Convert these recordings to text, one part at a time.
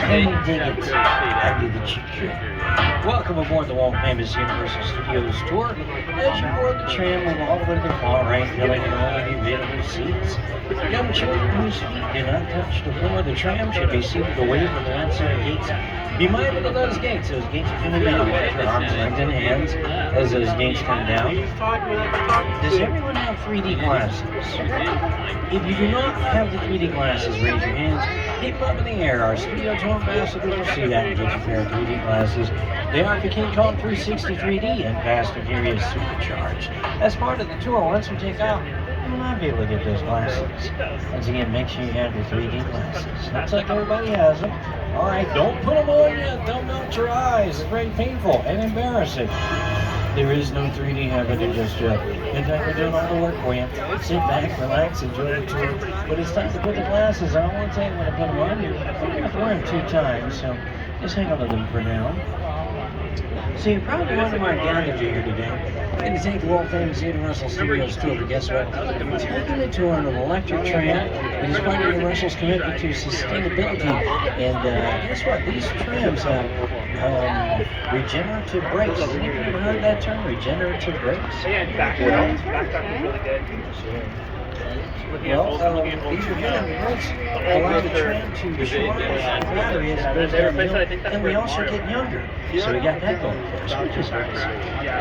Can you dig it? I do the cheap trick. Welcome aboard the world-famous Universal Studios tour. As you board the tram, move all the way to the far right, filling in all of the available seats. Young children whose feet do not touch the floor of the tram should be seated away from the outside gates. Be mindful of those gates. Those gates are coming down. Watch your arms, legs, and hands as those gates come down. Does everyone have 3D glasses? If you do not have the 3D glasses, raise your hands. Keep them up in the air. Our studio tour ambassadors will see that and get you a pair of 3D glasses. They are the King Kong 360 3D and Fast and Furious Supercharged. As part of the tour, once we take off, you might be able to get those glasses. Once again, make sure you have your 3D glasses. Looks like everybody has them. All right, don't put them on yet. They'll melt your eyes. It's very painful and embarrassing. There is no 3D happening just yet. In fact, we're doing all the work for you. Sit back, relax, enjoy the tour. But it's time to put the glasses on. I won't tell you when to put them on. You have to wear them 2 times, so just hang on to them for now. So you're probably wondering why I gathered you here today. We're going to take the world-famous Universal Studios tour, but guess what? We're taking the tour on an electric tram. It is part of Universal's commitment to sustainability. And guess what? These trams have regenerative brakes. Has anyone ever heard that term, regenerative brakes? Well, these regenerative brakes allow the tram to charge the battery as it goes downhill, and we also get younger. So we got that going for us, which is nice.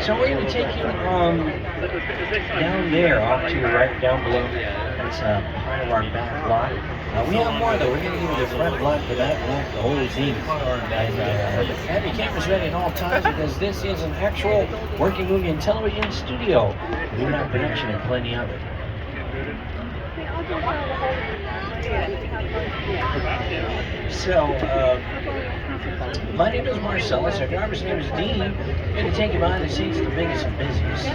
So we're going to take you down there, off to your right, down below. That's part of our back lot. We have more though. We're going to give you the front lot, the back lot, the whole thing. And have your cameras ready at all times because this is an actual working movie and television studio. We have production and plenty of it. So, my name is Marcellus, our driver's name is Dean. I'm going to take you behind the scenes of the biggest and busiest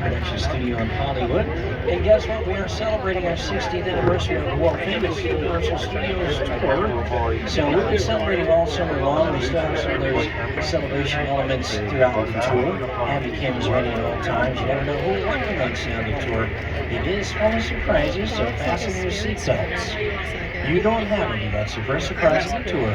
production studio in Hollywood. And guess what? We are celebrating our 60th anniversary of the world-famous Universal Studios tour. So we'll be celebrating all summer long. We still have some of those celebration elements throughout the tour. Have your cameras ready at all times. You never know who or what you might see on the tour. It is full of surprises, so fasten your seatbelts. You don't have any. That's your first surprise of the tour.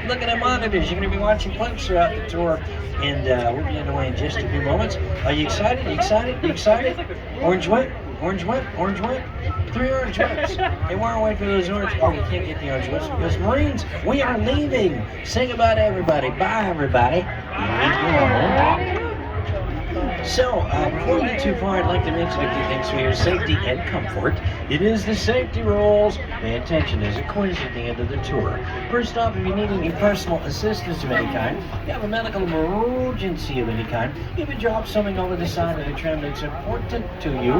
Look at the monitors. You're going to be watching clips throughout the tour, and we'll be underway in just a few moments. Are you excited? You excited? You excited? Orange whip? Orange whip? Orange whip? 3 orange whips. Hey, we're waiting for those orange. Oh, you can't get the orange whips because Marines, we are leaving. Say goodbye to everybody. Bye, everybody. So, before we get too far, I'd like to mention a few things for your safety and comfort. It is the safety rules. Pay attention. There's a quiz at the end of the tour. First off, if you need any personal assistance of any kind, you have a medical emergency of any kind, you can drop something over the side of the tram that's important to you,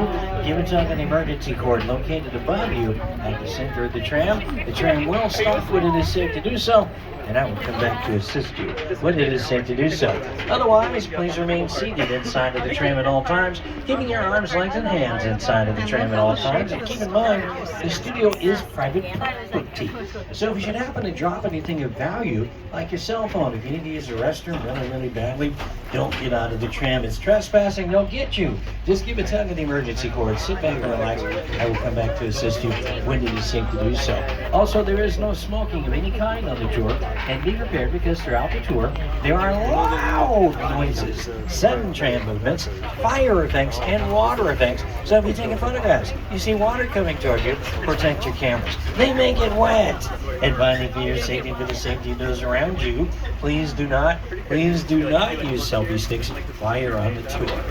give a tug on the emergency cord located above you at the center of the tram. The tram will stop when it is safe to do so, and I will come back to assist you when it is safe to do so. Otherwise, please remain seated inside of the tram at all times, keeping your arms, legs, and hands inside of the tram at all times. And keep in mind, the studio is private property. So if you should happen to drop anything of value, like your cell phone, if you need to use the restroom really, really badly, don't get out of the tram. It's trespassing. They'll get you. Just give a tug of the emergency cord. Sit back and relax. I will come back to assist you when it is safe to do so. Also, there is no smoking of any kind on the tour. And be prepared because throughout the tour, there are loud noises, sudden tram movements, fire effects, and water effects. So if you're taking photographs, you see water coming toward you, protect your cameras. They may get wet. And finally, for your safety and for the safety of those around you, please do not use selfie sticks while you're on the tour.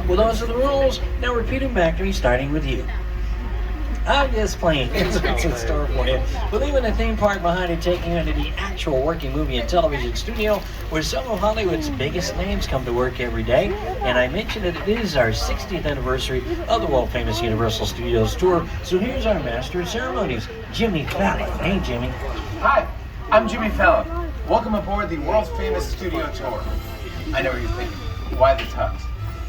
Well, those are the rules. Now repeat them back to me, starting with you. I'm just playing. It's in store for you. We're leaving the theme park behind and taking you to the actual working movie and television studio where some of Hollywood's biggest names come to work every day. And I mentioned that it is our 60th anniversary of the world-famous Universal Studios tour. So here's our master of ceremonies, Jimmy Fallon. Hey, Jimmy. Hi, I'm Jimmy Fallon. Welcome aboard the world-famous studio tour. I know what you're thinking. Why the tux?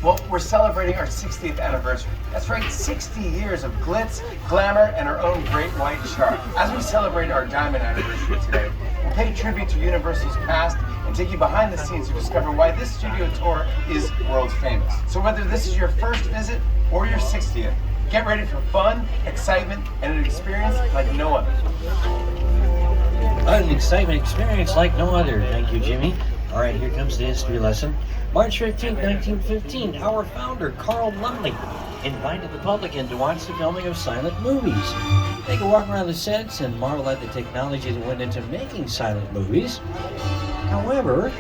Well, we're celebrating our 60th anniversary. That's right, 60 years of glitz, glamour, and our own great white shark. As we celebrate our diamond anniversary today, we'll pay tribute to Universal's past and take you behind the scenes to discover why this studio tour is world famous. So whether this is your first visit or your 60th, get ready for fun, excitement, and an experience like no other. An excitement experience like no other. Thank you, Jimmy. All right, here comes the history lesson. March 15, 1915, our founder, Carl Lumley, invited the public in to watch the filming of silent movies. They could walk around the sets and marvel at the technology that went into making silent movies. However,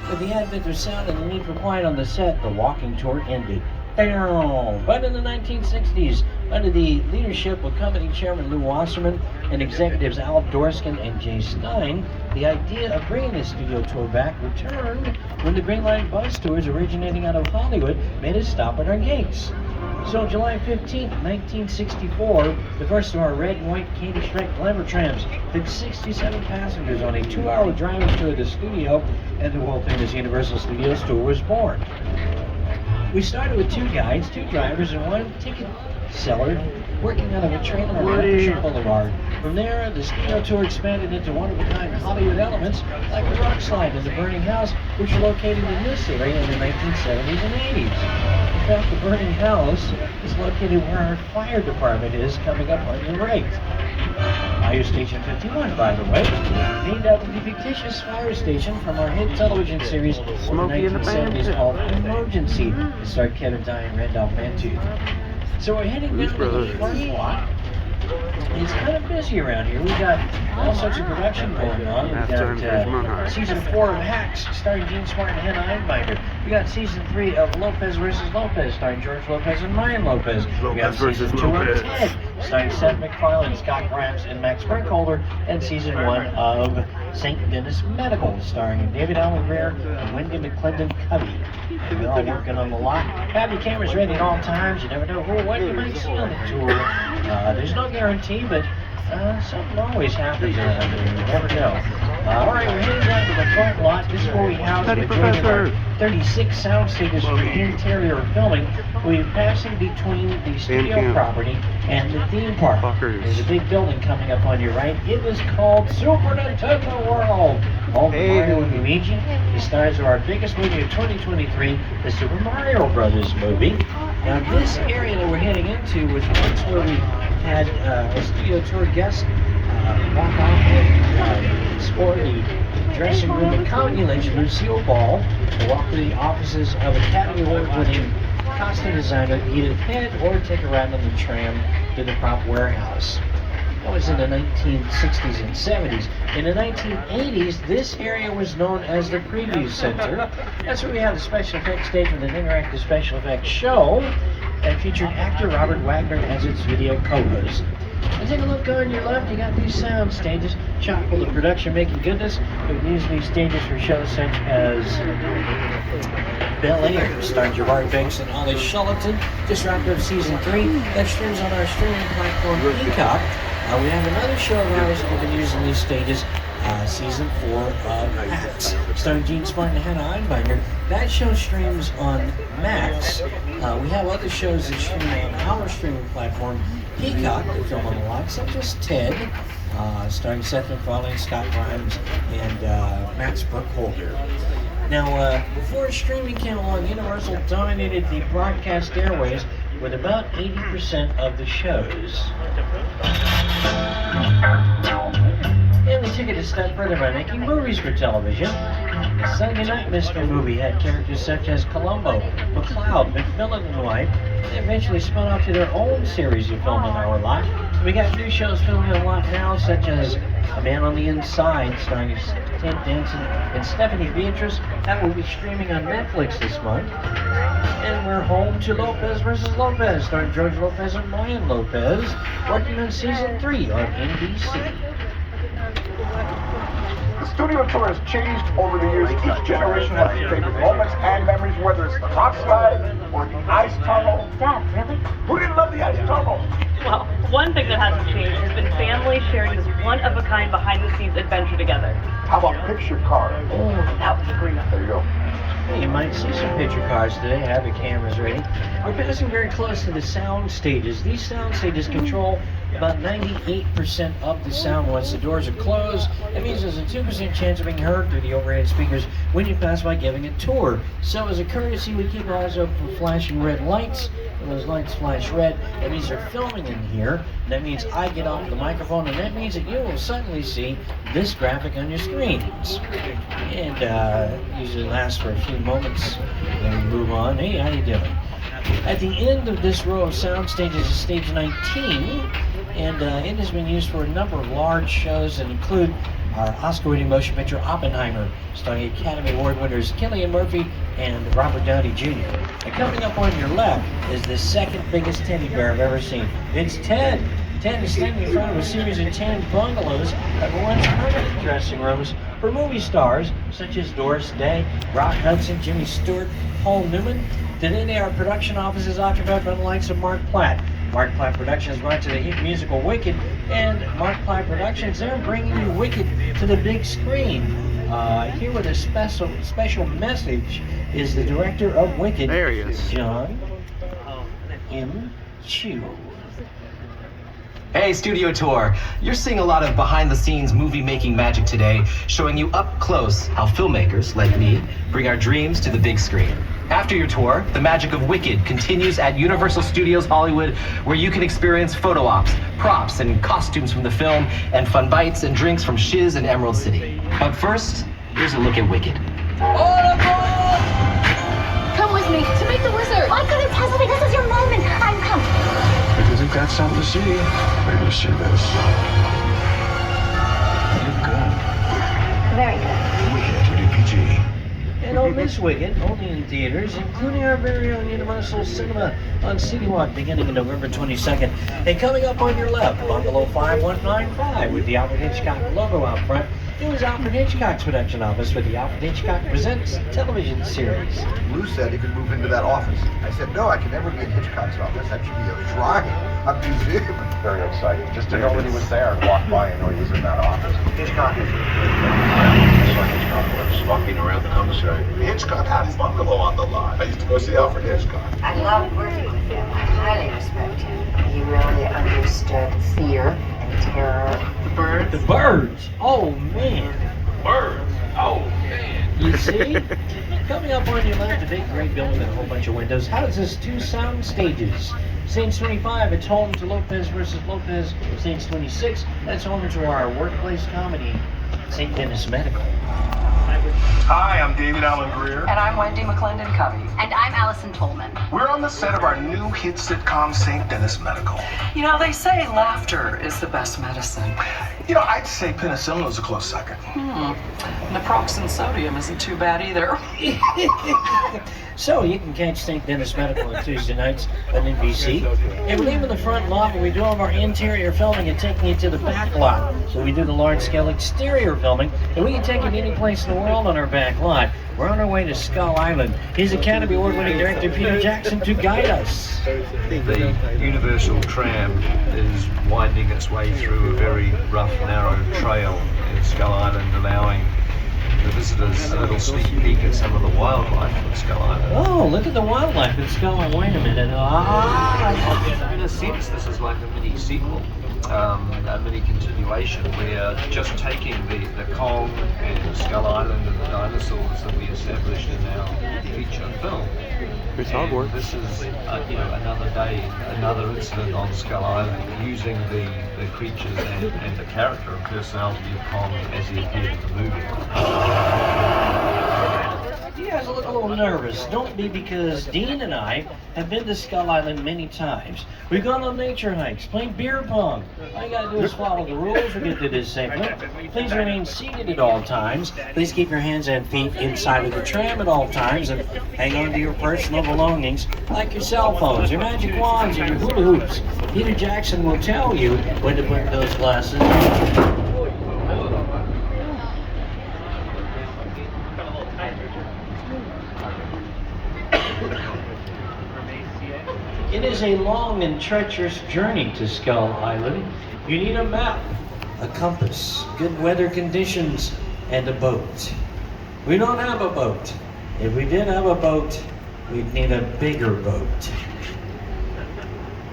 with the advent of sound and the need for quiet on the set, the walking tour ended. But in the 1960s, under the leadership of company chairman Lou Wasserman and executives Al Dorskin and Jay Stein, the idea of bringing the studio tour back returned when the Green Line bus tours originating out of Hollywood made a stop at our gates. So July 15, 1964, the first of our red and white candy stripe glamour trams took 67 passengers on a 2-hour driving tour of the studio, and the world-famous Universal Studios tour was born. We started with 2 guides, 2 drivers, and 1 ticket seller working out of a trailer on Leadership Boulevard. From there, the studio tour expanded into one-of-a-kind Hollywood elements like the rock slide and the burning house, which were located in this area in the 1970s and 80s. In fact, the burning house is located where our fire department is coming up on your right. Fire Station 51, by the way, named after the fictitious fire station from our hit television series from the 1970s called Emergency. It starred Kevin Dye and Randolph Mantu. So we're heading down to the parking lot. It's kind of busy around here. We've got all sorts of production going on. We've got season 4 of Hacks, starring Gene Smart and Hannah Einbinder. We got season 3 of Lopez vs. Lopez, starring George Lopez and Mayan Lopez. We got season 2 of Ted, starring Seth MacFarlane, Scott Grimes, and Max Burkholder, and season 1 of St. Denis Medical, starring David Allen Greer and Wendy McClendon Covey. We're all working on the lot. Have your cameras ready at all times. You never know who or what you might see on the tour. There's no guarantee, but something always happens around here. You never know. All right, we're heading down to the front lot. This is where we house the majority of our 36 sound stages for the interior of filming. We're passing between the studio property and the theme park. There's a big building coming up on your right. It is called Super Nintendo World. Home to Mario and Luigi. The stars of our biggest movie of 2023, the Super Mario Brothers movie. Now, this area that we're heading into was once where we had a studio tour guest walk off and explore the dressing room and comedy legend Lucille Ball, to walk through the offices of Academy Award-winning costume designer Edith Head, or take a ride on the tram to the prop warehouse. That was in the 1960s and 70s. In the 1980s, this area was known as the Preview Center. That's where we had the special effects stage with an interactive special effects show that featured actor Robert Wagner as its video co-host. And take a look on your left, you got these sound stages, chock full of production making goodness. We've used these stages for shows such as Bel Air, starring Gerard Banks and Ollie Shulleton, just wrapped up season 3. That streams on our streaming platform Peacock. We have another show of ours that we've been using these stages, season 4 of Hacks, starring Gene Smart and Hannah Einbinder. That show streams on Max. We have other shows that stream on our streaming platform Peacock that film on the lot, such as Ted, starring Seth MacFarlane, Scott Grimes, and Max Burkholder. Now, before streaming came along, Universal dominated the broadcast airways with about 80% of the shows. And we took it a step further by making movies for television. The Sunday Night Mystery movie had characters such as Columbo, McCloud, McMillan and White. They eventually spun off to their own series of film on our lot. We got new shows filming a lot now, such as A Man on the Inside, starring Ted Danson and Stephanie Beatrice. That will be streaming on Netflix this month. And we're home to Lopez vs. Lopez, starring George Lopez and Mayan Lopez, working on season 3 on NBC. The studio tour has changed over the years. Each generation has its favorite moments and memories, whether it's the rock slide or the ice tunnel. Dad, really? Who didn't love the ice tunnel? Well, one thing that hasn't changed has been families sharing this one-of-a-kind behind-the-scenes adventure together. How about picture card? Oh, that was great. There you go. You might see some picture cards today. Have your cameras ready. We're passing very close to the sound stages. These sound stages control about 98% of the sound once the doors are closed. That means there's a 2% chance of being heard through the overhead speakers when you pass by giving a tour. So as a courtesy, we keep our eyes open for flashing red lights. When those lights flash red, that means they're filming in here. And that means I get off the microphone, and that means that you will suddenly see this graphic on your screens. And usually lasts for a few moments, then we move on. Hey, how you doing? At the end of this row of sound stages is stage 19, and it has been used for a number of large shows that include our Oscar-winning motion picture Oppenheimer, starring Academy Award winners Cillian Murphy and Robert Downey Jr. And coming up on your left is the second biggest teddy bear I've ever seen. It's Ted. Ted is standing in front of a series of tan bungalows that were once permanent dressing rooms for movie stars such as Doris Day, Rock Hudson, Jimmy Stewart, Paul Newman. Today our production office is occupied by the likes of Mark Platt. Mark Platt Productions brought to the hit musical Wicked, and Mark Platt Productions, they're bringing you Wicked to the big screen. Here with a special message is the director of Wicked, There he is. John M. Chu. Hey, Studio Tour! You're seeing a lot of behind-the-scenes movie-making magic today, showing you up close how filmmakers, like me, bring our dreams to the big screen. After your tour, the magic of Wicked continues at Universal Studios Hollywood, where you can experience photo ops, props, and costumes from the film, and fun bites and drinks from Shiz and Emerald City. But first, here's a look at Wicked. Come with me to meet the wizard. I couldn't possibly. This is your moment. I'm coming. If you think that's something to see, wait till you see this. You're good. Very good. Wicked, rated PG. And on this Wicked, only in theaters, including our very own Universal Cinema on City Walk beginning on November 22nd. And coming up on your left, Bungalow 5195 with the Alfred Hitchcock logo out front. It was Alfred Hitchcock's production office with the Alfred Hitchcock Presents television series. Lou said he could move into that office. I said, no, I can never be in Hitchcock's office. That should be a shrine, a museum. Very exciting. Just to know that he was there and walk by and know he was in that office. Hitchcock is Hitchcock was walking around the commissary. Hitchcock had his bungalow on the lot. I used to go see Alfred Hitchcock. I loved working with him. I highly respect him. He really understood fear and terror. The birds. Oh man. Birds. Oh, man. You see? Coming up on your left, a big great building with a whole bunch of windows houses two sound stages. Stage 25, it's home to Lopez versus Lopez. Stage 26, that's home to our workplace comedy, St. Dennis Medical. Hi, I'm David Allen Greer. And I'm Wendy McClendon Covey. And I'm Allison Tolman. We're on the set of our new hit sitcom, St. Dennis Medical. You know, they say laughter is the best medicine. You know, I'd say penicillin was a close second. Naproxen sodium isn't too bad either. So you can catch St. Dennis Medical on Tuesday nights on NBC. And we leave in the front lot where we do all of our interior filming and taking it to the back lot. So we do the large-scale exterior filming, and we can take it any place in the world on our back lot. We're on our way to Skull Island. Here's Academy Award-winning director Peter Jackson to guide us. The Universal Tram is winding its way through a very rough, narrow trail in Skull Island, allowing the visitors a little sneak peek at some of the wildlife in Skull Island. Oh, look at the wildlife in Skull Island. Wait a minute. In a sense, this is like a mini sequel, a mini continuation. We're just taking the Kong and Skull Island and the dinosaurs that we established in our feature film. And this is another day, another incident on Skull Island, using the creatures and the character and personality of Kong as he appeared in the movie. You guys look a little nervous. Don't be, because Dean and I have been to Skull Island many times. We've gone on nature hikes, played beer pong. All you gotta do is follow the rules. We get to this segment. Please remain seated at all times. Please keep your hands and feet inside of the tram at all times, and hang on to your personal belongings, like your cell phones, your magic wands, and your hula hoops. Peter Jackson will tell you when to put those glasses on. It is a long and treacherous journey to Skull Island. You need a map, a compass, good weather conditions, and a boat. We don't have a boat. If we did have a boat, we'd need a bigger boat.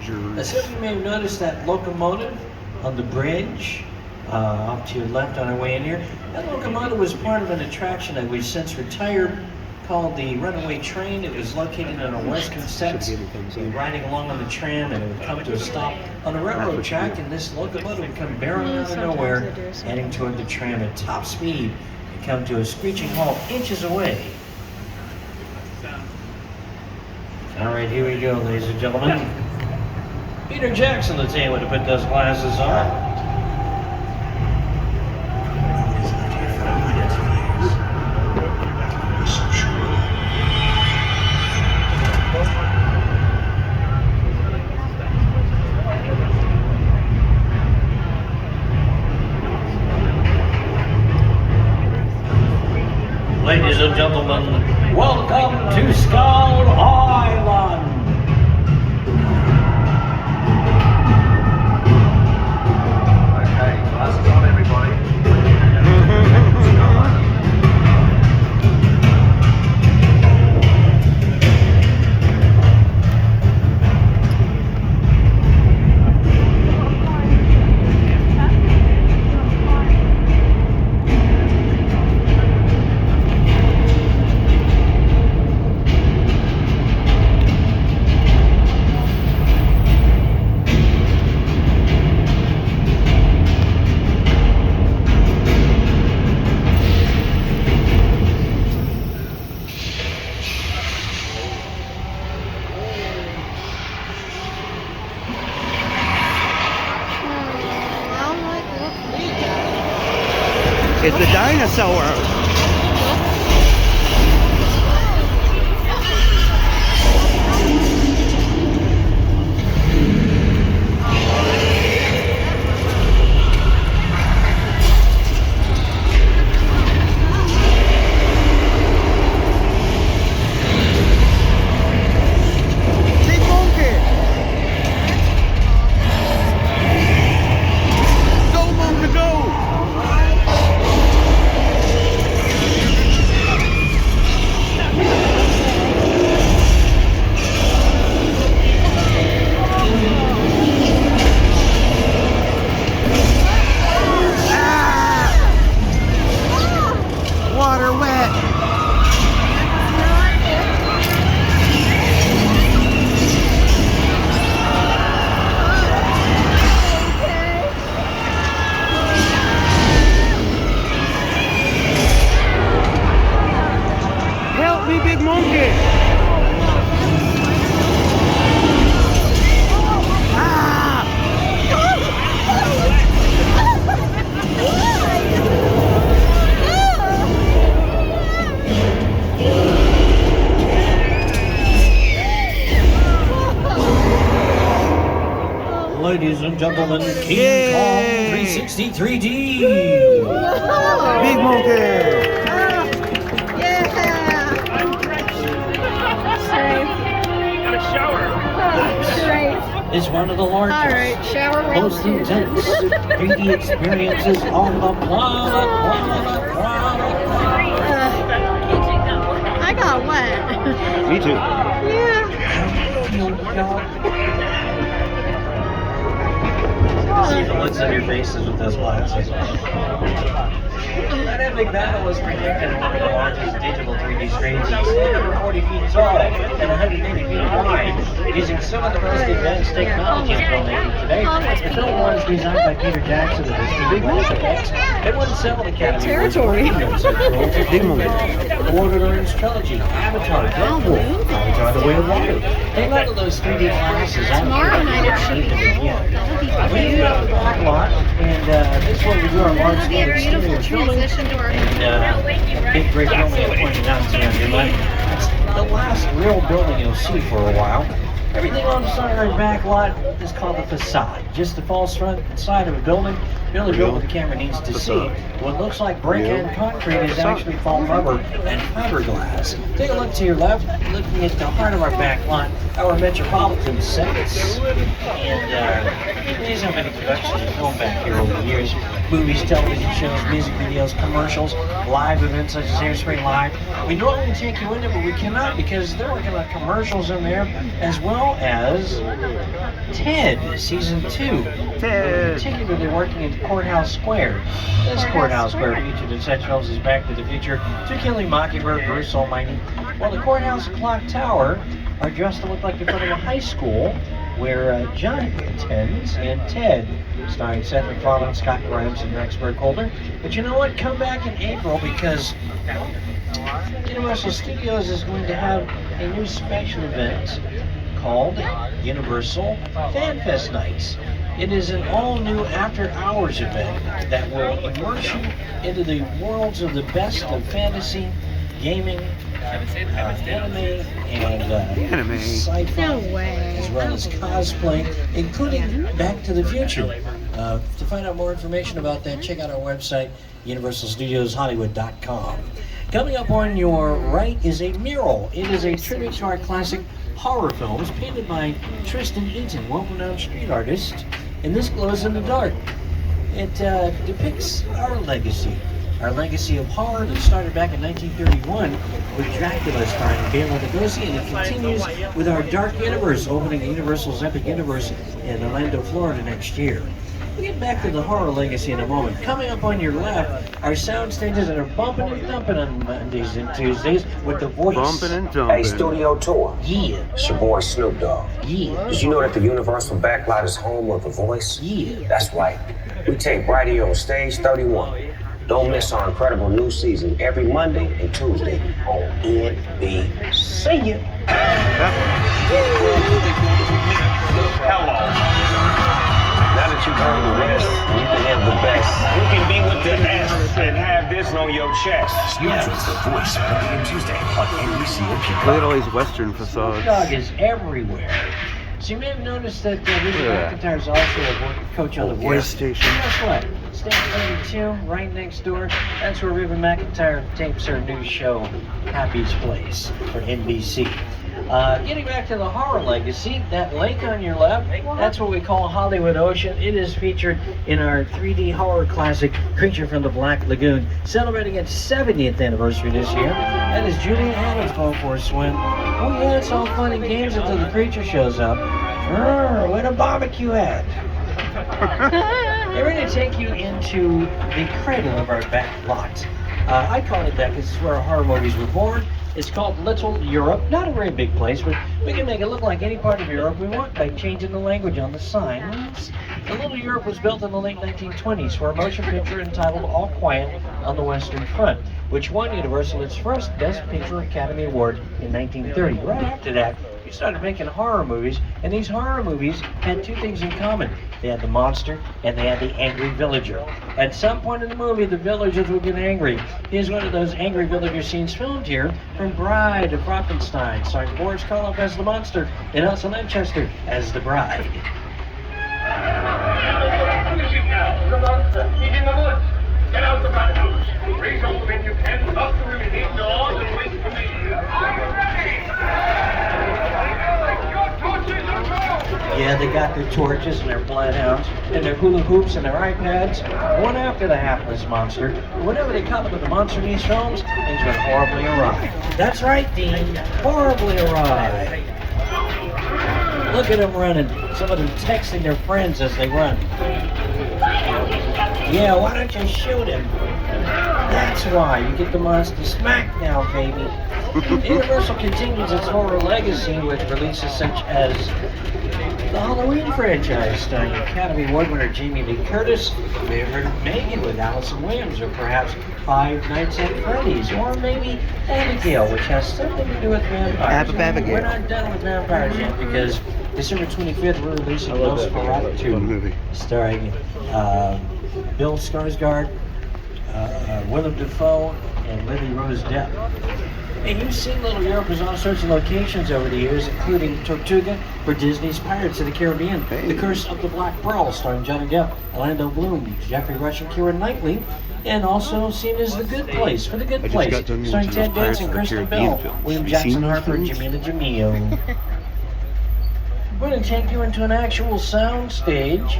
Some of you may have noticed that locomotive on the bridge off to your left on our way in here. That locomotive was part of an attraction that we've since retired called the Runaway Train. It was located in a western sense. You'd be riding along on the tram and it would come to a stop on a railroad track, and this locomotive would come barreling out of nowhere, heading toward the tram at top speed and come to a screeching halt inches away. All right, here we go, ladies and gentlemen. Peter Jackson, the tailor, to put those glasses on. Ladies and gentlemen, welcome to Skull Island! Okay, glasses on, everybody. It's a dinosaur. Big monkey. Go, monkey, go. Water wet. Help me, big monkey. Ladies and gentlemen, King Kong 363D! Big monkey. Is one of the largest, most intense 3D experiences on the planet. I got wet. Me too. Yeah. See the looks on your faces with those glasses. That epic battle was predicted one of the largest digital 3D screens. It's over 40 feet tall and 180 feet wide, using some of the most advanced technology in filmmaking today. The film was designed by Peter Jackson of his big motion effects. It won several Academy Awards. Lord of the Rings trilogy, Avatar, Deadpool, Avatar: The Way of Water. They love those 3D glasses. Tomorrow night it should be We do have a back lot, and this one we do our large scale exterior filming. Transition to our Big great building at 29 It's the last real building you'll see for a while. Everything on the side of our back lot is called the facade. Just the false front side of a building, really built what the camera needs to see. What looks like brick and concrete is actually foam rubber and fiberglass. Take a look to your left, looking at the heart of our back lot, our metropolitan sets. And these have many productions of film back here over the years. Movies, television shows, music videos, commercials, live events such as Hairspray Live. We normally take you in there, but we cannot because they're working on commercials in there, as well as Ted Season 2. Ted. particularly working in Courthouse Square. This Courthouse Square featured in such films as Back to the Future, To Kill a Mockingbird, Bruce Almighty, while the courthouse clock tower are dressed to look like the front of a high school where John attends, and Ted, starring Seth MacFarlane, Scott Grimes, and Rex Burkholder. But you know what? Come back in April because Universal Studios is going to have a new special event called Universal Fan Fest Nights. It is an all-new after-hours event that will immerse you into the worlds of the best of fantasy, gaming, anime, and sci-fi, as well as cosplay, including Back to the Future. To find out more information about that, check out our website, universalstudioshollywood.com. Coming up on your right is a mural. It is a tribute to our classic horror films painted by Tristan Eaton, well-renowned street artist, and this glows in the dark. It depicts our legacy of horror that started back in 1931 with Dracula starring Bela Lugosi, and it continues with our Dark Universe opening Universal's Epic Universe in Orlando, Florida next year. We'll get back to the horror legacy in a moment. Coming up on your left are sound stages that are bumping and dumping on Mondays and Tuesdays with The Voice. Bumping and dumping. Hey, Studio Tour. Yeah. It's your boy Snoop Dogg. Yeah. Did you know that the Universal Backlot is home of The Voice? Yeah. That's right. We take Right Here on Stage 31. Don't miss our incredible new season every Monday and Tuesday on NBC. Hello. Now that you've heard the rest, you can have the best. You can be with the S and have this on your chest. Yes. The Voice, Monday and Tuesday on NBC. Look at all these Western facades. Dog is everywhere. So you may have noticed that Richard McIntyre is also a coach on The Voice. Station. And guess what? Stand 32, right next door. That's where Ribbon McIntyre tapes her new show, Happy's Place, for NBC. Getting back to the horror legacy, that lake on your left, that's what we call Hollywood Ocean. It is featured in our 3D horror classic, Creature from the Black Lagoon, celebrating its 70th anniversary this year. That is Julia Adams going for a swim. Oh yeah, it's all fun and games until the creature shows up. Where the barbecue at? They're going to take you into the cradle of our back lot. I call it that because it's where our horror movies were born. It's called Little Europe. Not a very big place, but we can make it look like any part of Europe we want by changing the language on the signs. The Little Europe was built in the late 1920s for a motion picture entitled All Quiet on the Western Front, which won Universal its first Best Picture Academy Award in 1930. Right after that, we started making horror movies, and these horror movies had two things in common. They had the monster, and they had the angry villager. At some point in the movie, the villagers would get angry. Here's one of those angry villager scenes filmed here from Bride of Frankenstein, starring Boris Karloff as the monster and Elsa Lanchester as the bride. The monster. He's in the woods. Get out the front house. Raise all the men you can. Lock the remaining doors and wait for me. I'm ready. Your torches are go. Yeah, they got their torches and their bloodhounds and their hula hoops and their iPads, one after the hapless monster. Whenever they come with the monster in these films, things went horribly awry. That's right, Dean. Horribly awry. Look at them running. Some of them texting their friends as they run. Yeah, why don't you shoot him? That's why. You get the monster smack now, baby. Universal continues its horror legacy with releases such as the Halloween franchise, starring Academy Award winner Jamie Lee Curtis. You may have heard of Megan with Allison Williams, or perhaps Five Nights at Freddy's, or maybe Abigail, which has something to do with vampires. Abigail. We're not done with vampires yet because December 25th we're releasing Nosferatu 2, movie. starring Bill Skarsgård, Willem Dafoe, and Lily Rose Depp. And you've seen Little Europe as all sorts of locations over the years, including Tortuga for Disney's Pirates of the Caribbean, The Curse of the Black Pearl, starring Johnny Depp, Orlando Bloom, Jeffrey Rush, and Keira Knightley, and also seen as The Good Place for The Good Place, starring Ted Danson, Kristen Bell, William Jackson Harper, and Jamila Jamil. We're going to take you into an actual sound stage,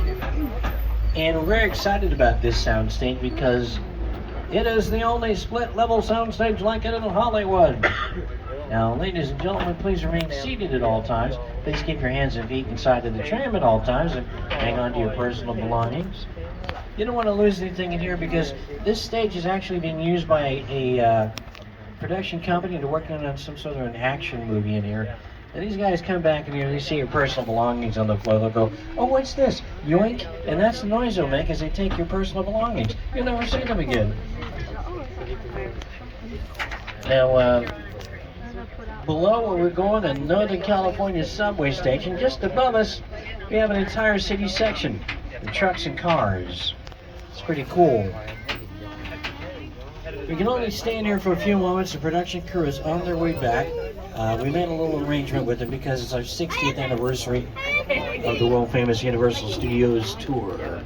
and we're very excited about this sound stage because it is the only split-level soundstage like it in Hollywood. Now, ladies and gentlemen, please remain seated at all times. Please keep your hands and feet inside of the tram at all times and hang on to your personal belongings. You don't want to lose anything in here because this stage is actually being used by a production company to work on some sort of an action movie in here. And these guys come back in here, they see your personal belongings on the floor, they'll go, oh, what's this? Yoink! And that's the noise they'll make as they take your personal belongings. You'll never see them again. Now, below where we're going, a Northern California subway station, just above us, we have an entire city section, the trucks and cars. It's pretty cool. We can only stay in here for a few moments. The production crew is on their way back. We made a little arrangement with them because it's our 60th anniversary of the world-famous Universal Studios tour.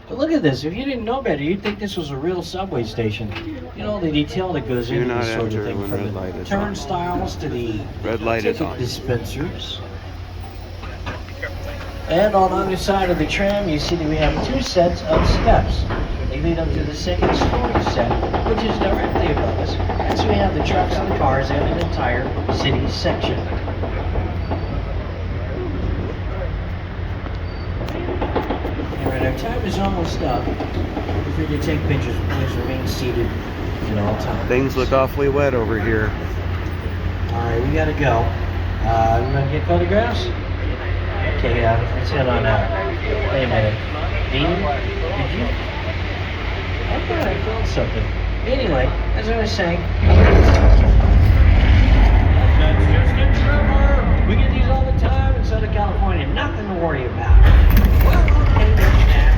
But look at this. If you didn't know better, you'd think this was a real subway station. You know, the detail that goes into this sort of thing, from the turnstiles to the ticket dispensers. And on the other side of the tram, you see that we have two sets of steps. They lead up to the second story set, which is directly above us. And so we have the trucks and the cars and an entire city section. Alright, our time is almost up. If we could take pictures, please remain seated at all times. Things look awfully wet over here. Alright, we gotta go. You wanna get photographs? Okay, let's head on out. Wait a minute. Dean, did you? I thought I felt something. Anyway, as I was saying, that's just a tremor. We get these all the time in Southern California. Nothing to worry about. Well, okay, there's that.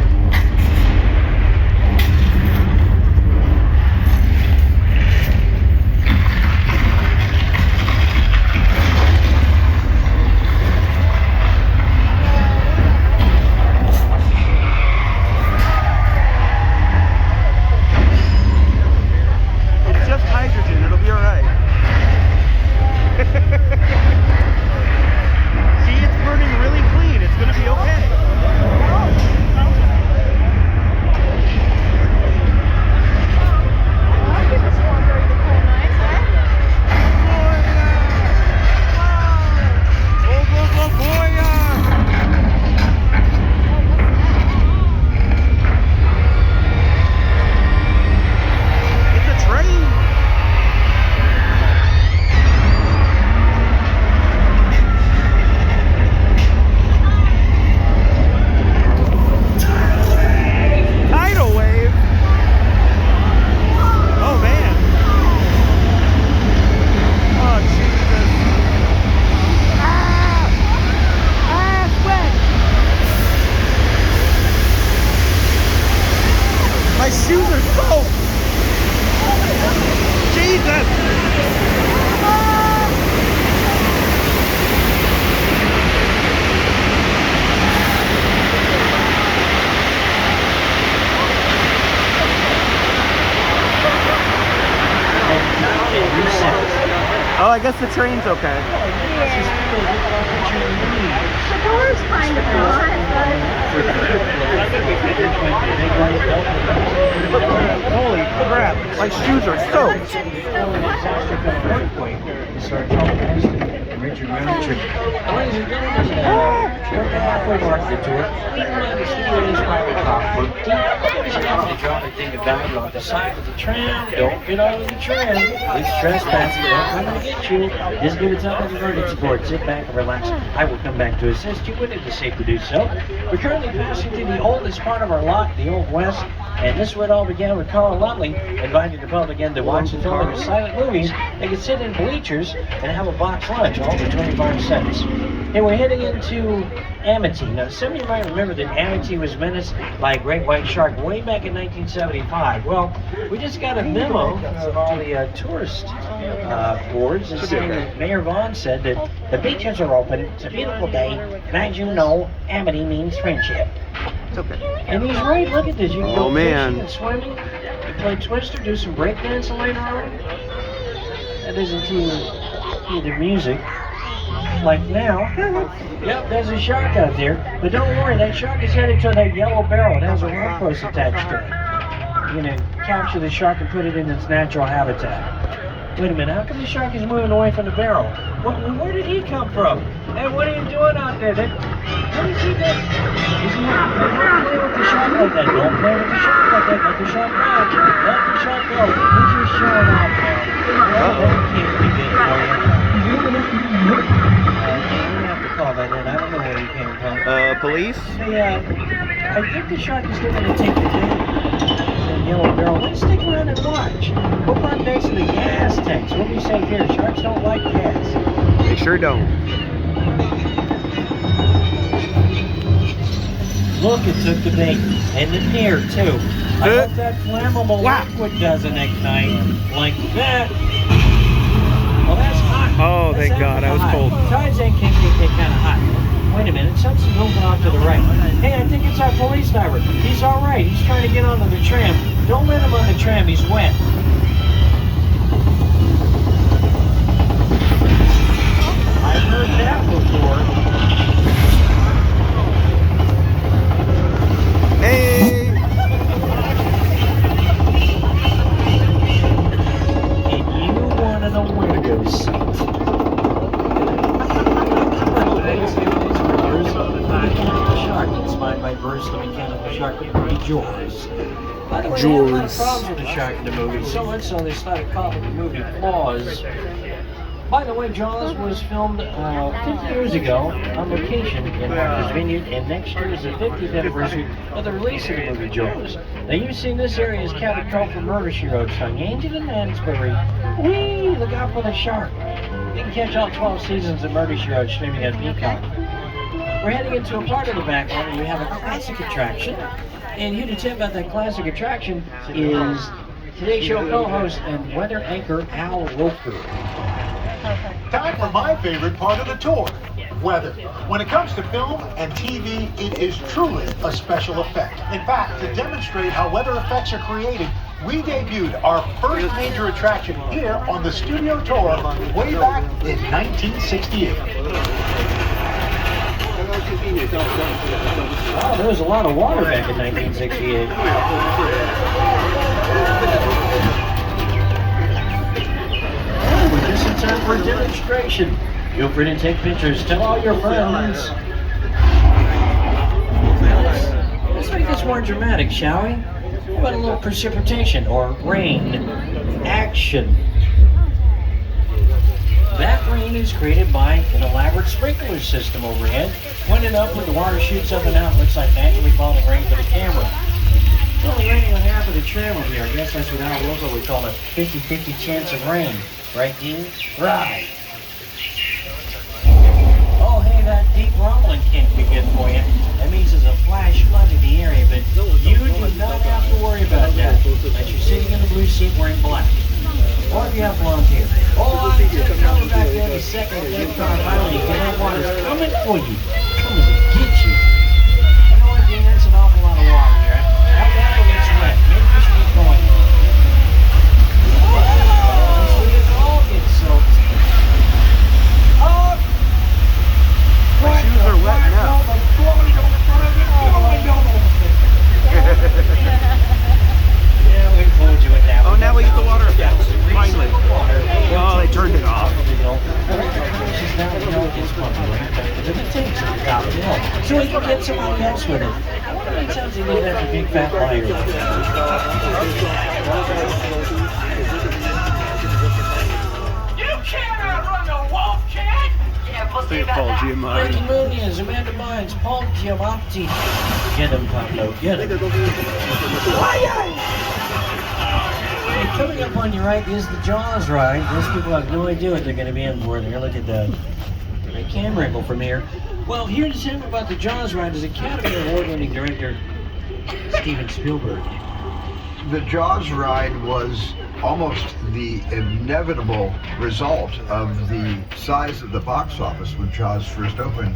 My shoes are soaked! Jesus! Oh, I guess the train's okay. The door's kind of hot, Holy crap, my shoes are soaked. Richard Roundtree. Ladies and gentlemen, we're at the halfway mark of the tour. We run the studio's private car. To drop a thing of value on the side of the tram. Don't get out of the tram. It's trespassing. Don't come to get you. Just give it something to emergency board. Sit back and relax. I will come back to assist you when it is safe to do so. We're currently passing through the oldest part of our lot, the Old West. And this is where it all began with Carl Lutley inviting the public in to watch the film of silent movies. They could sit in bleachers and have a box lunch, all for 25 cents. And we're heading into Amity. Now, some of you might remember that Amity was menaced by a great white shark way back in 1975. Well, we just got a memo from all the tourist boards saying that Mayor Vaughn said that the beaches are open. It's a beautiful day. And as you know, Amity means friendship. It's okay. And he's right. Look at this. You can go man. fishing and swimming. You play Twister, do some breakdancing later on. That isn't to the music. Like now. Yep, there's a shark out there. But don't worry, that shark is headed to that yellow barrel. It has a rope post attached to it. You're going to capture the shark and put it in its natural habitat. Wait a minute, how come the shark is moving away from the barrel? Where did he come from? Hey, what are you doing out there? What is he doing? Don't play with the shark like that. Don't play with the shark like that. Let the shark go. Let the shark go. He's just showing off now. Well, that can't be good for you. We have to call that in. I don't know where he came from. Police? Hey, I think the shark is still going to take the bait. Yellow barrel. Let's stick around and watch. We'll run next to the gas tanks. We'll be safe here. Sharks don't like gas. They sure don't. Look, it took the bait. And the near, too. I hope that flammable liquid doesn't ignite like that. Well, that's hot. Oh, That's thank God. I was hot. cold. Tarzan can get kind of hot. Wait a minute, something's moving off to the right. Hey, I think it's our police driver. He's all right. He's trying to get onto the tram. Don't let him on the tram. He's wet. I've heard that before. Hey! And you wanted a window seat. Shark, inspired by Bruce the Mechanical Shark in the movie Jaws. By the way, they had a lot of problems with the shark in the movie, so much so they started calling the movie Claws. By the way, Jaws was filmed 50 years ago on location in Martha's Vineyard, and next year is the 50th anniversary of the release of the movie Jaws. Now, you've seen this area as Cabot Cove for Murder, She Wrote, starring Angel and Lansbury. Whee! Look out for the shark. You can catch all 12 seasons of Murder, She Wrote streaming on Peacock. We're heading into a part of the background where you have a classic attraction. And here to tell you about that classic attraction is today's show co-host and weather anchor Al Roker. Time for my favorite part of the tour, weather. When it comes to film and TV, it is truly a special effect. In fact, to demonstrate how weather effects are created, we debuted our first major attraction here on the studio tour way back in 1968. Wow, there was a lot of water back in 1968. Oh, we're just in time for a demonstration. Feel free to take pictures. Tell all your friends. Let's make this more dramatic, shall we? How about a little precipitation or rain? Action. That rain is created by an elaborate sprinkler system overhead. Pointed upward, the water shoots up and out. Looks like naturally falling rain for the camera. It's only raining on half of the tram over here. I guess that's what Al Roker would call a 50-50 chance of rain. Right, Dean? Right. Oh, hey, that deep rumbling can't be good for you. That means there's a flash flood in the area, but you do not have to worry about that. Unless you're sitting in the blue seat wearing black. Or if you have blonde hair. Oh, I think they're coming back there the second dead car finally. That water's coming for you. Coming to get you. You know what, Dean? That's an awful lot of water there. How bad it gets wet. Maybe we should get going. Unless we all get soaked. Oh! My shoes are wet now. Yeah, we told you what that was. Oh, now we get the water effect. Finally. Oh, they turned it off. So we can get somebody else with it. I wonder how many times they leave that big fat liar. You can't outrun a wolf, kid! Yeah, we'll see about that. Ricky Munoz, Amanda Bynes, Paul Giamatti. Get him, Pablo, get him. Hey, coming up on your right is the Jaws ride. Those people have no idea what they're going to be in for. They're going to look at the camera angle from here. Well, here to tell you about the Jaws ride is Academy Award-winning director Steven Spielberg. The Jaws ride was almost the inevitable result of the size of the box office when Jaws first opened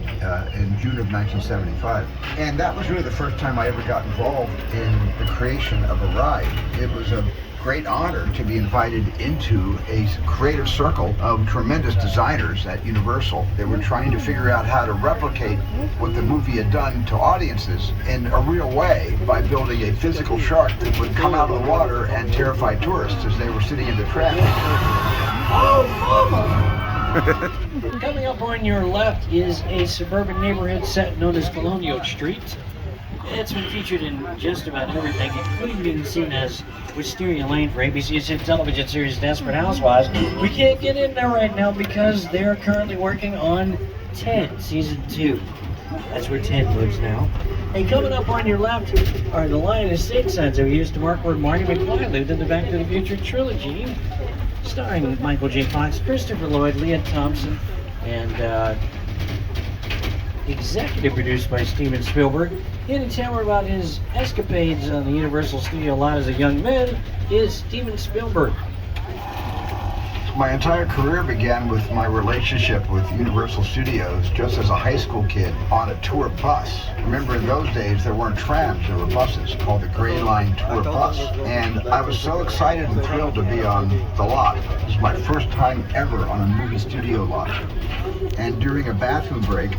in June of 1975. And that was really the first time I ever got involved in the creation of a ride. It was a great honor to be invited into a creative circle of tremendous designers at Universal. They were trying to figure out how to replicate what the movie had done to audiences in a real way by building a physical shark that would come out of the water and terrify tourists as they were sitting in the tram. Oh, mama! Coming up on your left is a suburban neighborhood set known as Colonial Street. It's been featured in just about everything, including being seen as Wisteria Lane for ABC's hit television series Desperate Housewives. We can't get in there right now because they're currently working on Ted Season 2. That's where Ted lives now. And coming up on your left are the Lion Estate signs that were used to mark where Marty McFly lived in the Back to the Future trilogy, starring Michael J. Fox, Christopher Lloyd, Leah Thompson, and executive produced by Steven Spielberg. Here to tell her about his escapades on the Universal Studio lot as a young man is Steven Spielberg. My entire career began with my relationship with Universal Studios just as a high school kid on a tour bus. Remember, in those days there weren't trams, there were buses called the Gray Line Tour Bus. And I was so excited and thrilled to be on the lot. It was my first time ever on a movie studio lot. And during a bathroom break,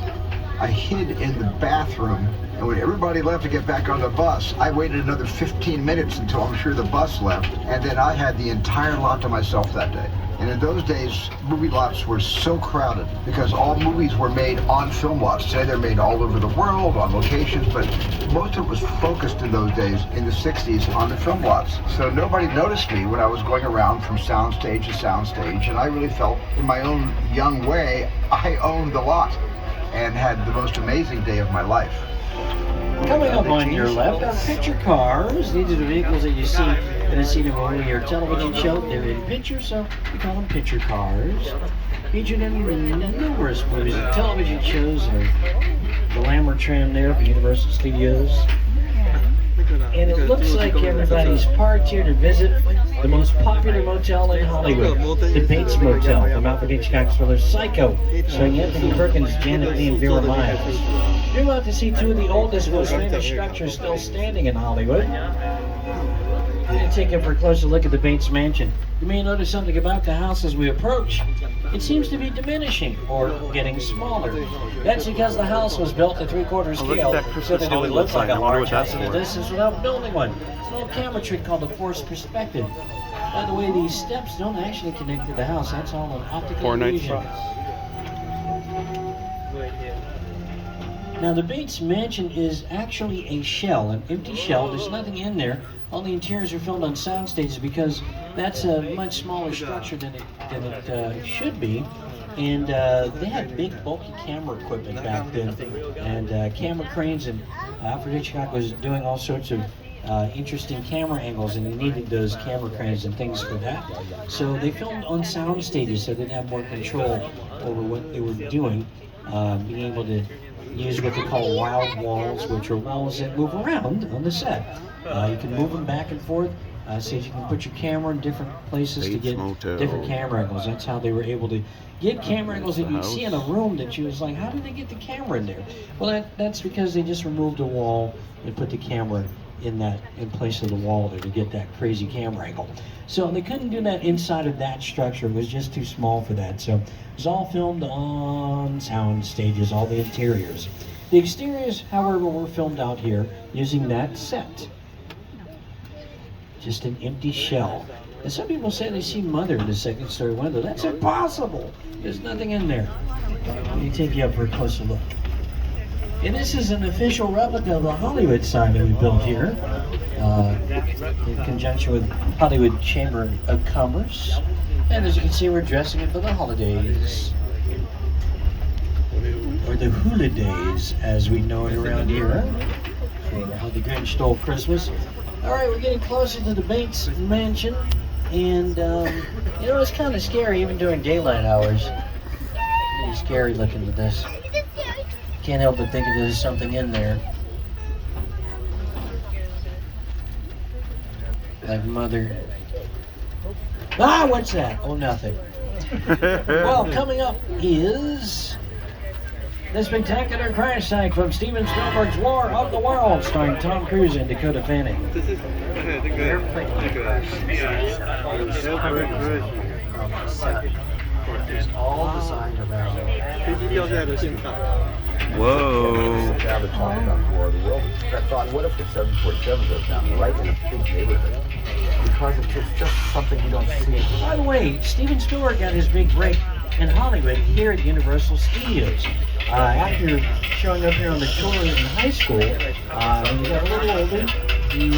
I hid in the bathroom, and when everybody left to get back on the bus, I waited another 15 minutes until I'm sure the bus left, and then I had the entire lot to myself that day. And in those days, movie lots were so crowded because all movies were made on film lots. Today they're made all over the world, on locations, but most of it was focused in those days, in the 60s, on the film lots. So nobody noticed me when I was going around from soundstage to soundstage, and I really felt, in my own young way, I owned the lot and had the most amazing day of my life. Coming up on your left are picture cars. These are the vehicles that you see in a scene of a movie or television show. They're in pictures, so we call them picture cars. Featured in numerous movies and television shows. The Glamour Tram there for Universal Studios. And it looks like everybody's parked here to visit the most popular motel in Hollywood, the Bates Motel from Alfred Hitchcock's thriller Psycho, starring Anthony Perkins, Janet Leigh, and Vera Miles. You're about to see two of the oldest, most famous structures still standing in Hollywood. We're going to take it for a closer look at the Bates Mansion. You may notice something about the house as we approach. It seems to be diminishing or getting smaller. That's because the house was built at 3/4 scale so that it would look like a large house in the distance without building one. It's an old camera trick called the forced perspective. By the way, these steps don't actually connect to the house. That's all an optical illusion. Now, the Bates Mansion is actually a shell, an empty shell. There's nothing in there. All the interiors are filmed on sound stages because that's a much smaller structure than it should be. And they had big, bulky camera equipment back then, and camera cranes, and Alfred Hitchcock was doing all sorts of interesting camera angles, and he needed those camera cranes and things for that. So they filmed on sound stages so they'd have more control over what they were doing, being able to use what they call wild walls, which are walls that move around on the set. You can move them back and forth so that you can put your camera in different places to get different camera angles. That's how they were able to get camera angles that you'd see in a room that you was like, how did they get the camera in there? Well, that's because they just removed a wall and put the camera in place of the wall there to get that crazy camera angle. So they couldn't do that inside of that structure. It was just too small for that. So it was all filmed on sound stages, all the interiors. The exteriors, however, were filmed out here using that set. Just an empty shell. And some people say they see Mother in the second story window. That's impossible. There's nothing in there. Let me take you up for a closer look. And this is an official replica of the Hollywood sign that we built here in conjunction with Hollywood Chamber of Commerce. And as you can see, we're dressing it for the holidays, or the hula days, as we know it around here, for how the Grinch Stole Christmas. All right, we're getting closer to the Bates Mansion, and you know, it's kind of scary even during daylight hours. Pretty scary looking at this. Can't help but think if there's something in there. Like Mother. Ah, what's that? Oh, nothing. Well, coming up is the spectacular crash site from Steven Spielberg's War of the Worlds, starring Tom Cruise and Dakota Fanning. It's all designed around Whoa. Now they're talking about War of the Worlds. I thought, what if the 747 goes down right in a big neighborhood? Because it's just something you don't see. By the way, Steven Spielberg got his big break in Hollywood here at Universal Studios. After showing up here on the tour in high school, when he got a little older, he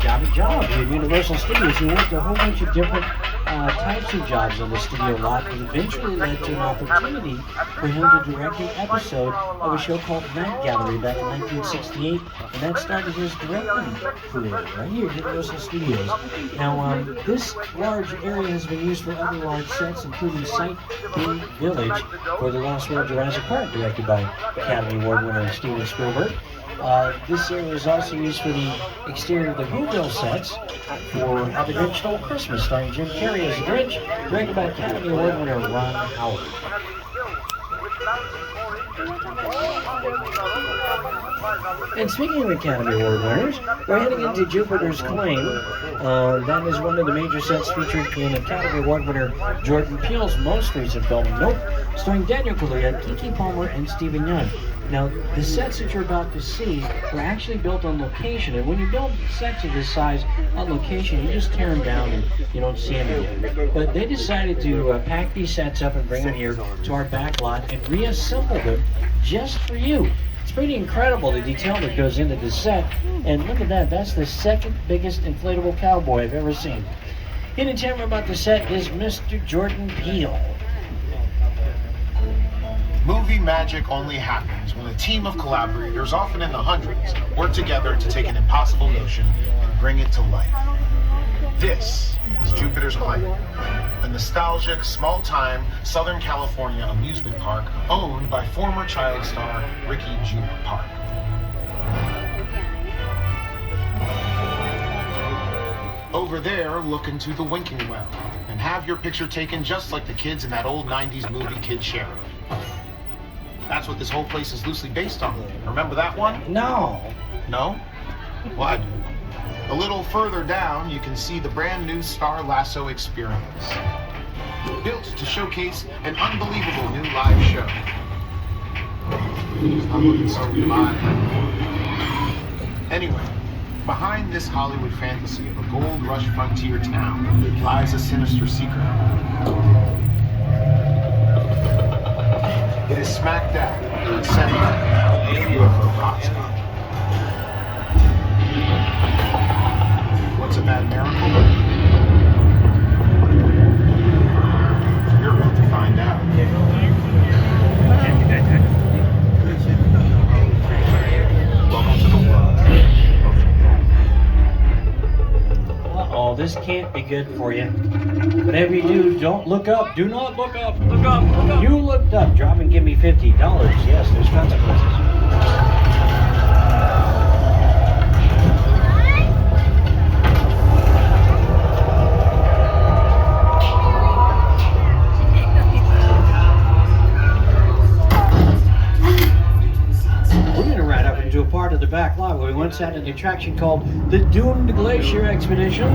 got a job here at Universal Studios. He worked a whole bunch of different types of jobs on the studio lot, and eventually led to an opportunity for him to direct an episode of a show called Night Gallery back in 1968, and that started his directing career right here at Universal Studios. Now, this large area has been used for other large sets, including Sight Beam Village for the Lost World Jurassic Park, directed by Academy Award winner Steven Spielberg. This area is also used for the exterior of the Whoville sets for How the Grinch Stole Christmas, starring Jim Carrey as the Grinch, directed by Academy Award winner Ron Howard. And speaking of Academy Award winners, we're heading into Jupiter's Claim. That is one of the major sets featured in Academy Award winner Jordan Peele's most recent film, Nope, starring Daniel Kaluuya, Keke Palmer, and Stephen Yeun. Now, the sets that you're about to see were actually built on location, and when you build sets of this size on location, you just tear them down and you don't see them again. But they decided to pack these sets up and bring them here to our back lot and reassemble them just for you. It's pretty incredible the detail that goes into this set, and look at that, that's the second biggest inflatable cowboy I've ever seen. Here to tell me about the set is Mr. Jordan Peele. Movie magic only happens when a team of collaborators, often in the hundreds, work together to take an impossible notion and bring it to life. This is Jupiter's Claim, a nostalgic, small-time Southern California amusement park owned by former child star Ricky Juke Park. Over there, look into the winking well and have your picture taken just like the kids in that old 90s movie Kid Sheriff. That's what this whole place is loosely based on. Remember that one? No. No? Well, I do. A little further down, you can see the brand new Star Lasso experience. Built to showcase an unbelievable new live show. It's not looking so live. Anyway, behind this Hollywood fantasy of a gold rush frontier town lies a sinister secret. It is smack dab in the center of a UFO hotspot. What's a bad miracle? You're about to find out. Welcome to the world. Uh-oh, this can't be good for you. Whatever you do, don't look up. Do not look up. Look up. Look up. You looked up. Drop and give me $50. Yes, there's consequences. To a part of the back lot where we once had an attraction called the Doomed Glacier Expedition,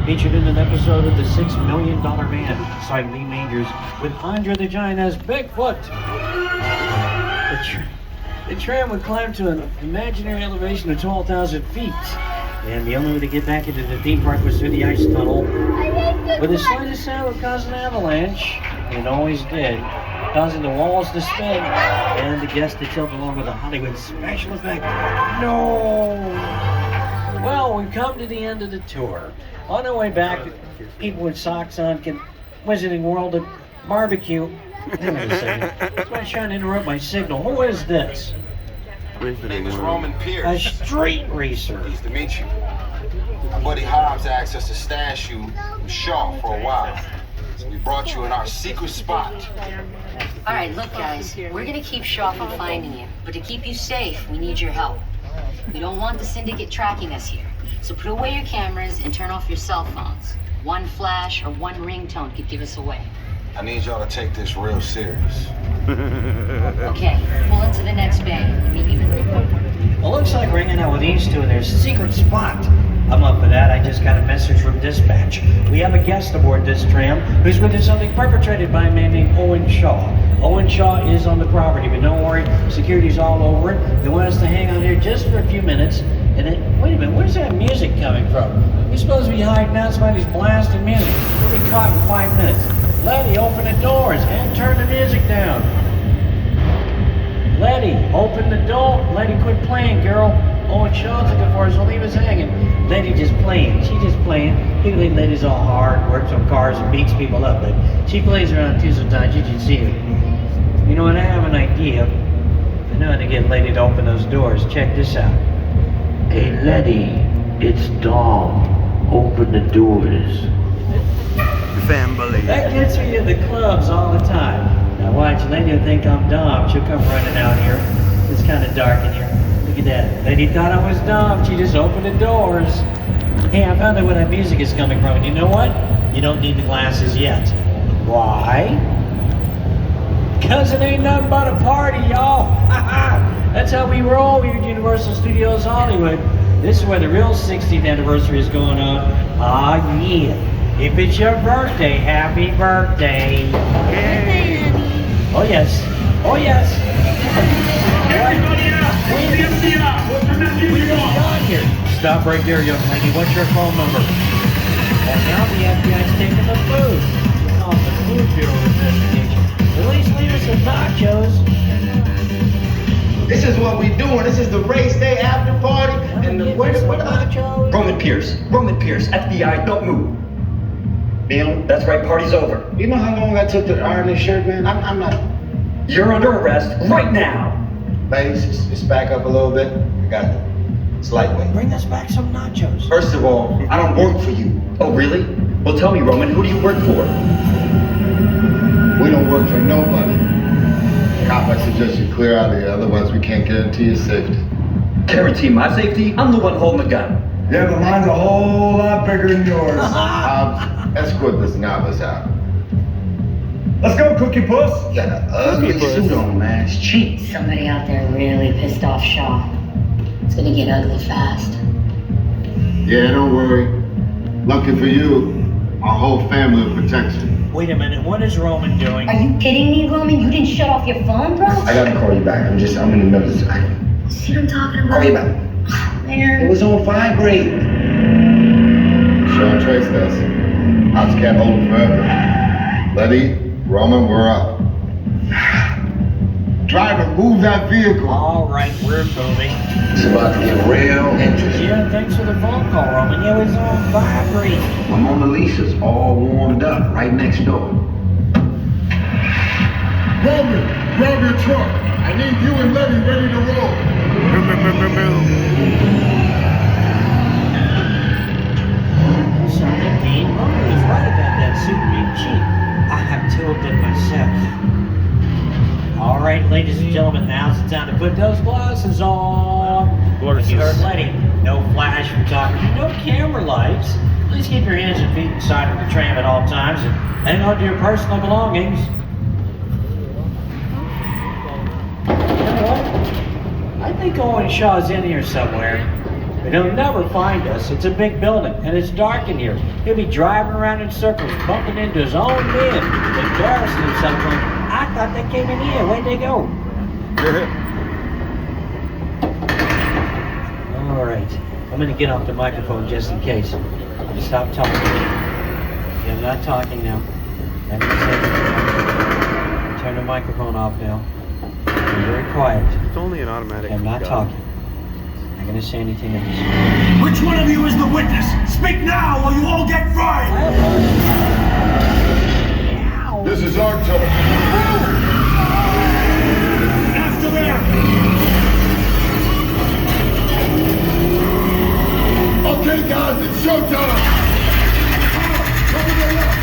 featured in an episode of the $6 Million Man, starring Lee Majors with Andre the Giant as Bigfoot. The tram would climb to an imaginary elevation of 12,000 feet, and the only way to get back into the theme park was through the ice tunnel. With the slightest sound would cause an avalanche, and it always did, causing the walls to spin and the guests to tilt along with a Hollywood special effect. No! Well, we've come to the end of the tour. On our way back, people with socks on can Wizarding World at barbecue. Wait a second. Somebody's trying to interrupt my signal. Who is this? My name is Roman Pierce. A street racer. Pleased to meet you. My buddy Hobbs asked us to stash you with Shaw for a while. So we brought you in our secret spot. All right, look, guys, we're gonna keep Shaw from finding you, but to keep you safe, we need your help. We don't want the syndicate tracking us here, so put away your cameras and turn off your cell phones. One flash or one ringtone could give us away. I need y'all to take this real serious. Okay, pull into the next bay. Meet you in the Well, looks like we're hanging out with these two in their secret spot. I'm up for that. I just got a message from dispatch. We have a guest aboard this tram who's witnessed something perpetrated by a man named Owen Shaw. Owen Shaw is on the property, but don't worry, security's all over it. They want us to hang out here just for a few minutes. And then, wait a minute, where's that music coming from? We're supposed to be hiding out, somebody's blasting music. We'll be caught in 5 minutes. Letty, open the doors and turn the music down. Letty, open the door. Letty, quit playing, girl. Owen Shaw's looking for us, so leave us hanging. Letty just playing. She just playing. People think Letty's all hard, works on cars and beats people up, but she plays around too sometimes. You should see her. You know what? I have an idea. I know how to get Letty to open those doors. Check this out. Hey, Letty, it's Dom. Open the doors. Family. That gets me in the clubs all the time. Now watch, Letty will think I'm Dom. She'll come running out here. It's kind of dark in here. Look at that. Letty thought I was Dom. She just opened the doors. Hey, I found out where that music is coming from. And you know what? You don't need the glasses yet. Why? Because it ain't nothing but a party, y'all. That's how we roll here at Universal Studios Hollywood. This is where the real 60th anniversary is going on. Ah, yeah. If it's your birthday, happy birthday. Yay. Oh, yes. Oh, yes. Here. Stop right there, young lady. What's your phone number? And now the FBI's taking the food. We call it the Food Bureau investigation. At least leave us some nachos. This is what we doing. This is the race day after party. And the what nachos? Roman Pierce, FBI, don't move. Neil, that's right, party's over. You know how long I took to iron this shirt, man? I'm not. You're under arrest right now. Ladies, just back up a little bit. I got it. It's lightweight. Bring us back some nachos. First of all, I don't work for you. Oh, really? Well, tell me, Roman, who do you work for? We don't work for nobody. Cop, I suggest you clear out of here, otherwise we can't guarantee your safety. Guarantee my safety? I'm the one holding the gun. Yeah, but mine's a whole lot bigger than yours. Escort this novice out. Let's go, Cookie Puss. You got an ugly suit on, man. It's cheap. Somebody out there really pissed off Shaw. It's gonna get ugly fast. Yeah, don't worry. Lucky for you, our whole family will protect you. Wait a minute, what is Roman doing? Are you kidding me, Roman? You didn't shut off your phone, bro? I gotta call you back. I'm in the middle of this. See what I'm talking about? Call you back. Man. It was on vibrate. Sean traced us. Ops can't hold him forever. Letty, Roman, we're up. Driver, move that vehicle. All right, we're moving. It's about to get real interesting. Yeah, thanks for the phone call, Roman. Yeah, it was on vibrate. My Mona Lisa's all warmed up right next door. Roman, grab your truck. I need you and Letty ready to roll. Something, Dean. Roman was right about that suit being cheap. I have told them myself. All right, ladies and gentlemen, now's the time to put those glasses on. Like you heard Letty, no flash photography, no camera lights. Please keep your hands and feet inside of the tram at all times and hang on to your personal belongings. You know what? I think Owen Shaw's in here somewhere. But he'll never find us. It's a big building, and it's dark in here. He'll be driving around in circles, bumping into his own men, embarrassing himself, going, I thought they came in here. Where'd they go? All right. I'm going to get off the microphone just in case. Stop talking. Yeah, I'm not talking now. I'm going to say turn the microphone off now. Be very quiet. It's only an automatic. I'm not talking. I'm not going to say anything else. Which one of you is the witness? Speak now or you all get fried! This is our turn. After there! Okay, guys, it's showtime. Cover the left.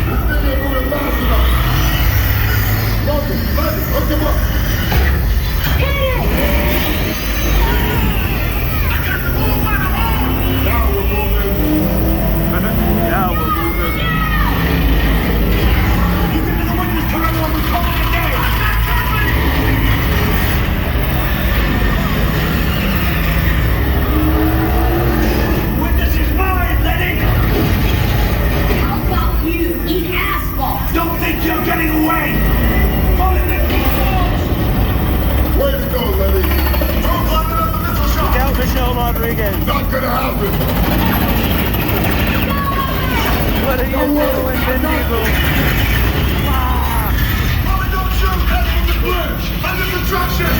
This thing ain't moving fast enough. Welcome, buddy, hook him up. Now we're moving. Rodriguez. Not gonna happen. What are you doing, Vin Diesel? Mommy, don't shoot! Head from the bridge! Under construction!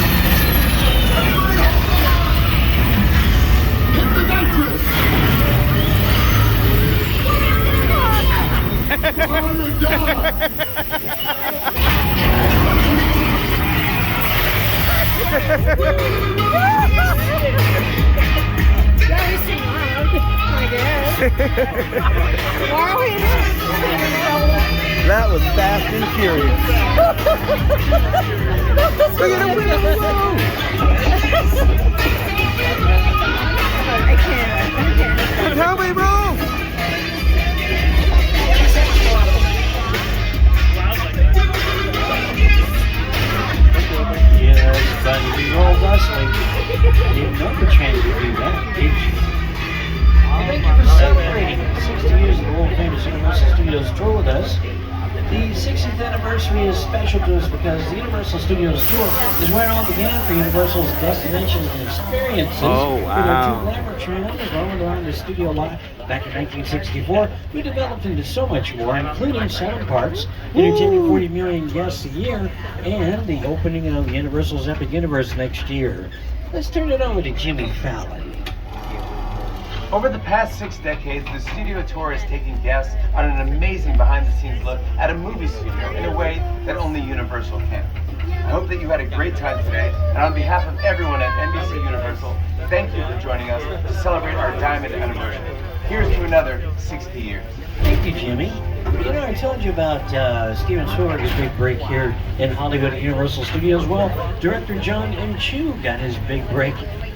Everybody hold on! Hit the nitrous! That was fast and furious. Look at him with the I can't. Help me, bro! Yeah, it's fun to be roll wrestling. Didn't know the Tram would do that, did you? Thank you for celebrating 60 years of the world famous Universal Studios tour with us. The 60th anniversary is special to us because the Universal Studios tour is where it all began for Universal's destinations and experiences. Oh, With our two glamour trailers rolling around the studio lot back in 1964, we developed into so much more, including 7 parks, entertaining 40 million guests a year, and the opening of Universal's Epic Universe next year. Let's turn it over to Jimmy Fallon. Over the past 6 decades, the studio tour has taken guests on an amazing behind-the-scenes look at a movie studio in a way that only Universal can. I hope that you had a great time today, and on behalf of everyone at NBC Universal, thank you for joining us to celebrate our diamond anniversary. Here's to another 60 years. Thank you, Jimmy. You know, I told you about Steven Spielberg's big break here in Hollywood at Universal Studios. Well, director John M. Chu got his big break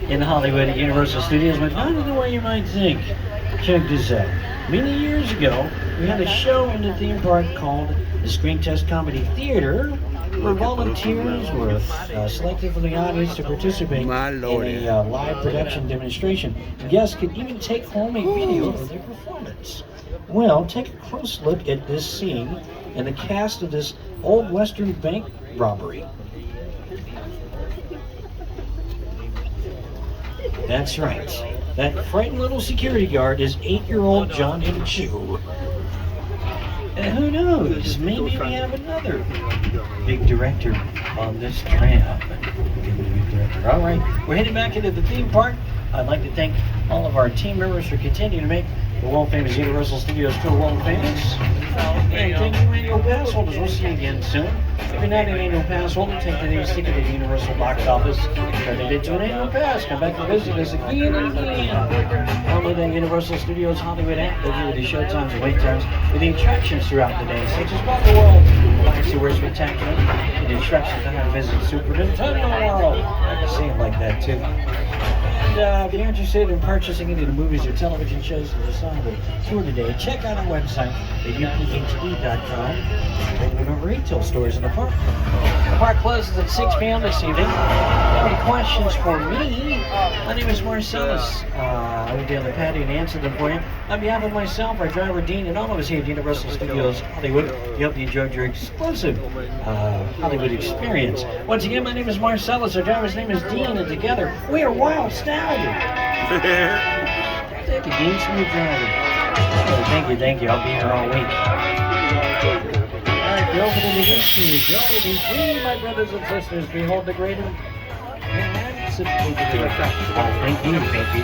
in Hollywood at Universal Studios, but not in the way you might think. Check this out. Many years ago, we had a show in the theme park called the Screen Test Comedy Theater, where volunteers were selected from the audience to participate in a live production demonstration. Guests could even take home a video of their performance. Well, take a close look at this scene and the cast of this old Western bank robbery. That's right. That frightened little security guard is 8-year-old John M. Chu. And who knows, maybe we have another big director on this tram. All right, we're heading back into the theme park. I'd like to thank all of our team members for continuing to make the world-famous Universal Studios tour world-famous. And thank you, annual pass holders. We'll see you again soon. If you're not an annual pass holder, take the nearest ticket to the Universal box office. Turn it into an annual pass. Come back to visit us again and again. Download the Universal Studios Hollywood app. They'll give you the show times and wait times with the attractions throughout the day, such as Walk the World, Galaxy Where Spectacular, and the instructions on how to visit Super Nintendo World. I can say it like that too. And if you're interested in purchasing any of the movies or television shows that are on the tour today, check out our website at uphd.com. We're going to retail stores in the park. The park closes at 6 p.m. this evening. If you have any questions for me, my name is Marcellus. I will be on the patio and answer them for you. On behalf of myself, our driver Dean, and all of us here at Universal Studios Hollywood, we hope you enjoyed your exclusive Hollywood experience. Once again, my name is Marcellus. Our driver's name is Dean, and together we are Wild Stallion. Thank you, Dean. Smooth driving. Oh, thank you. I'll be here all week. All right, the opening begins. Here we go. Be free, my brothers and sisters. Behold the great and thank you.